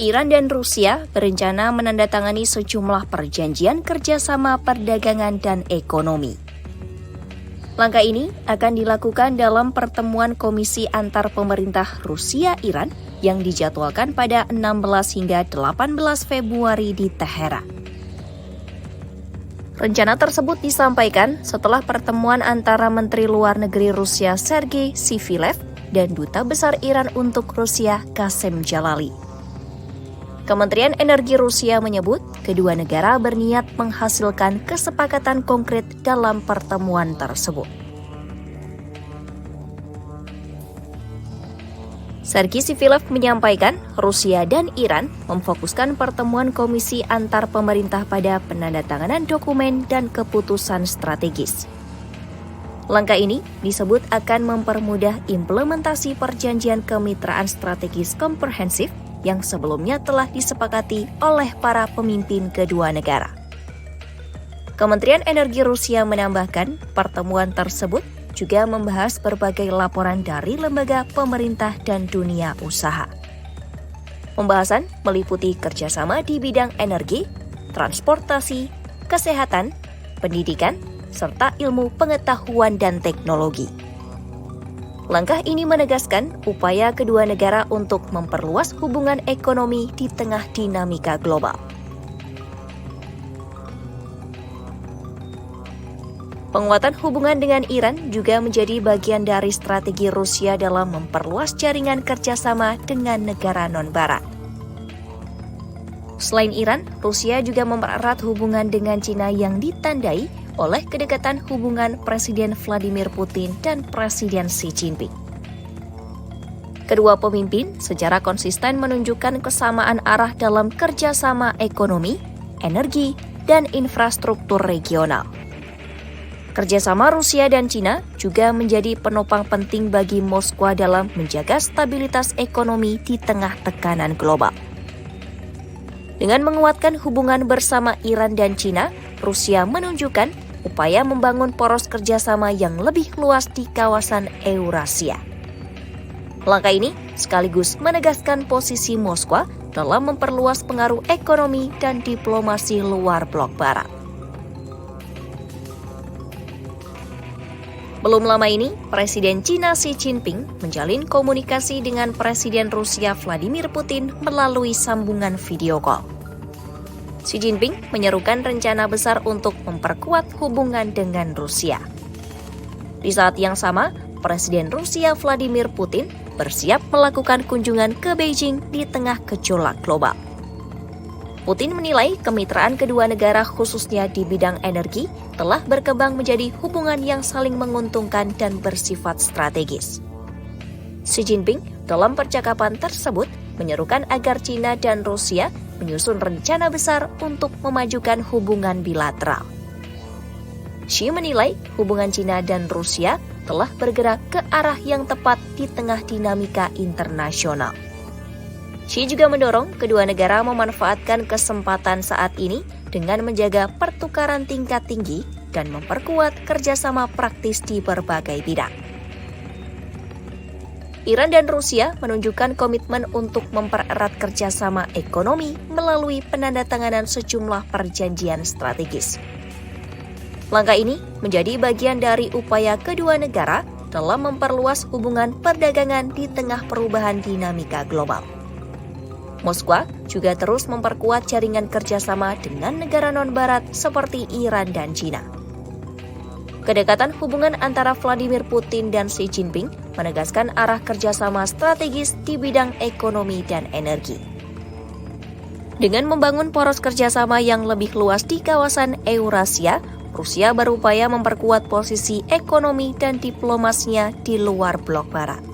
Iran dan Rusia berencana menandatangani sejumlah perjanjian kerjasama perdagangan dan ekonomi. Langkah ini akan dilakukan dalam pertemuan Komisi Antar Pemerintah Rusia-Iran yang dijadwalkan pada 16 hingga 18 Februari di Teheran. Rencana tersebut disampaikan setelah pertemuan antara Menteri Luar Negeri Rusia Sergei Sivilev dan Duta Besar Iran untuk Rusia Qasem Jalali. Kementerian Energi Rusia menyebut kedua negara berniat menghasilkan kesepakatan konkret dalam pertemuan tersebut. Sergei Sivilev menyampaikan Rusia dan Iran memfokuskan pertemuan komisi antar pemerintah pada penandatanganan dokumen dan keputusan strategis. Langkah ini disebut akan mempermudah implementasi perjanjian kemitraan strategis komprehensif yang sebelumnya telah disepakati oleh para pemimpin kedua negara. Kementerian Energi Rusia menambahkan pertemuan tersebut juga membahas berbagai laporan dari lembaga pemerintah dan dunia usaha. Pembahasan meliputi kerjasama di bidang energi, transportasi, kesehatan, pendidikan, serta ilmu pengetahuan dan teknologi. Langkah ini menegaskan upaya kedua negara untuk memperluas hubungan ekonomi di tengah dinamika global. Penguatan hubungan dengan Iran juga menjadi bagian dari strategi Rusia dalam memperluas jaringan kerjasama dengan negara non-Barat. Selain Iran, Rusia juga mempererat hubungan dengan Cina yang ditandai oleh kedekatan hubungan Presiden Vladimir Putin dan Presiden Xi Jinping. Kedua pemimpin secara konsisten menunjukkan kesamaan arah dalam kerjasama ekonomi, energi, dan infrastruktur regional. Kerjasama Rusia dan Cina juga menjadi penopang penting bagi Moskwa dalam menjaga stabilitas ekonomi di tengah tekanan global. Dengan menguatkan hubungan bersama Iran dan Cina, Rusia menunjukkan upaya membangun poros kerjasama yang lebih luas di kawasan Eurasia. Langkah ini sekaligus menegaskan posisi Moskwa dalam memperluas pengaruh ekonomi dan diplomasi luar blok Barat. Belum lama ini, Presiden Cina Xi Jinping menjalin komunikasi dengan Presiden Rusia Vladimir Putin melalui sambungan video call. Xi Jinping menyerukan rencana besar untuk memperkuat hubungan dengan Rusia. Di saat yang sama, Presiden Rusia Vladimir Putin bersiap melakukan kunjungan ke Beijing di tengah gejolak global. Putin menilai kemitraan kedua negara khususnya di bidang energi telah berkembang menjadi hubungan yang saling menguntungkan dan bersifat strategis. Xi Jinping dalam percakapan tersebut menyerukan agar Cina dan Rusia menyusun rencana besar untuk memajukan hubungan bilateral. Xi menilai hubungan Cina dan Rusia telah bergerak ke arah yang tepat di tengah dinamika internasional. Xi juga mendorong kedua negara memanfaatkan kesempatan saat ini dengan menjaga pertukaran tingkat tinggi dan memperkuat kerjasama praktis di berbagai bidang. Iran dan Rusia menunjukkan komitmen untuk mempererat kerjasama ekonomi melalui penandatanganan sejumlah perjanjian strategis. Langkah ini menjadi bagian dari upaya kedua negara dalam memperluas hubungan perdagangan di tengah perubahan dinamika global. Moskwa juga terus memperkuat jaringan kerjasama dengan negara non-Barat seperti Iran dan Cina. Kedekatan hubungan antara Vladimir Putin dan Xi Jinping menegaskan arah kerjasama strategis di bidang ekonomi dan energi. Dengan membangun poros kerjasama yang lebih luas di kawasan Eurasia, Rusia berupaya memperkuat posisi ekonomi dan diplomasinya di luar blok Barat.